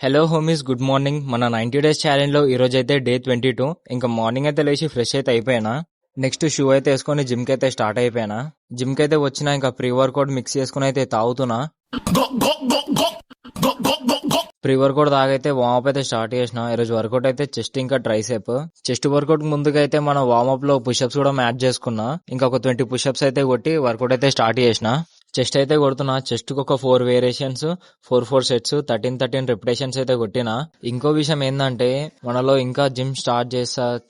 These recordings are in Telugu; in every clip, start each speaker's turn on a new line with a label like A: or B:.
A: Hello హోమీస్, good morning. మన 90 డేస్ ఛాలెంజ్ లో ఈ రోజు అయితే డే 22. ఇంకా మార్నింగ్ అయితే లేచి ఫ్రెష్ అయితే అయిపోయినా. నెక్స్ట్ షూ అయితే వేసుకొని జిమ్ కి అయితే స్టార్ట్ అయిపోయినా. జిమ్ కి అయితే వచ్చినా ఇంకా ప్రీ వర్కౌట్ మిక్స్ చేసుకుని అయితే తాగుతున్నా. ప్రీ వర్కౌట్ తాగైతే వార్మప్ అయితే స్టార్ట్ చేసిన. ఈరోజు వర్కౌట్ అయితే చెస్ట్ ఇంకా ట్రైసెప్. చెస్ట్ వర్కౌట్ ముందుకైతే మనం వార్మప్ లో పుషప్స్ కూడా మ్యాచ్ చేసుకున్నా. ఇంకా ఒక 20 పుషప్స్ అయితే కొట్టి వర్కౌట్ అయితే స్టార్ట్ చేసిన. చెస్ట్ అయితే కొడుతున్నా. చెస్ట్ కు ఒక 4 వేరియేషన్స్, 4 సెట్స్, 13 రిపిటేషన్స్ అయితే కొట్టినా. ఇంకో విషయం ఏంటంటే మనలో ఇంకా జిమ్ స్టార్ట్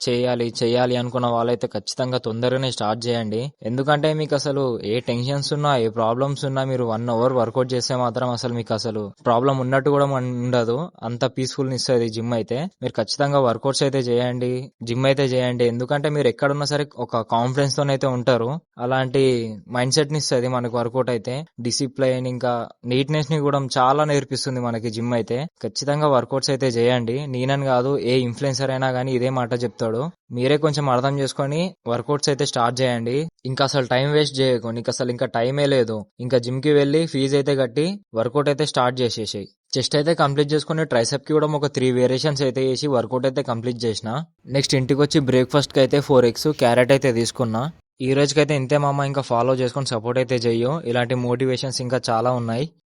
A: చేయాలి అనుకున్న వాళ్ళైతే ఖచ్చితంగా తొందరగానే స్టార్ట్ చేయండి. ఎందుకంటే మీకు అసలు ఏ టెన్షన్స్ ఉన్నా, ఏ ప్రాబ్లమ్స్ ఉన్నా మీరు 1 అవర్ వర్కౌట్ చేస్తే మాత్రం అసలు మీకు అసలు ప్రాబ్లం ఉన్నట్టు కూడా ఉండదు. అంత పీస్ఫుల్ ఇస్తుంది జిమ్ అయితే. మీరు ఖచ్చితంగా వర్కౌట్స్ అయితే చేయండి, జిమ్ అయితే చేయండి. ఎందుకంటే మీరు ఎక్కడున్నా సరే ఒక కాన్ఫిడెన్స్ తోనైతే ఉంటారు. అలాంటి మైండ్ సెట్ ని ఇస్తుంది మనకు వర్కౌట్ అయితే. డిసిప్లైన్ ఇంకా నీట్నెస్ ని కూడా చాలా నేర్పిస్తుంది మనకి జిమ్ అయితే. ఖచ్చితంగా వర్కౌట్స్ అయితే చేయండి. నేనని కాదు, ఏ ఇన్ఫ్లుయెన్సర్ అయినా గానీ ఇదే మాట చెప్తాడు. మీరే కొంచెం అర్థం చేసుకొని వర్కౌట్స్ అయితే స్టార్ట్ చేయండి. ఇంకా అసలు టైం వేస్ట్ చేయకు. నీకు అసలు ఇంకా టైమే లేదు. ఇంకా జిమ్ కి వెళ్లి ఫీజు అయితే కట్టి వర్కౌట్ అయితే స్టార్ట్ చేసేసాయి. చెస్ట్ అయితే కంప్లీట్ చేసుకుని ట్రైసెప్ కి కూడా ఒక 3 వేరియేషన్స్ అయితే చేసి వర్కౌట్ అయితే కంప్లీట్ చేసిన. నెక్స్ట్ ఇంటికి వచ్చి బ్రేక్ఫాస్ట్ కి అయితే 4 ఎగ్స్, క్యారెట్ అయితే తీసుకున్నా. ఈ రోజుకైతే ఇంతే మామ. ఇంకా ఫాలో చేసుకొని సపోర్ట్ అయితే చెయ్యు. ఇలాంటి మోటివేషన్స్ ఇంకా చాలా ఉన్నాయి.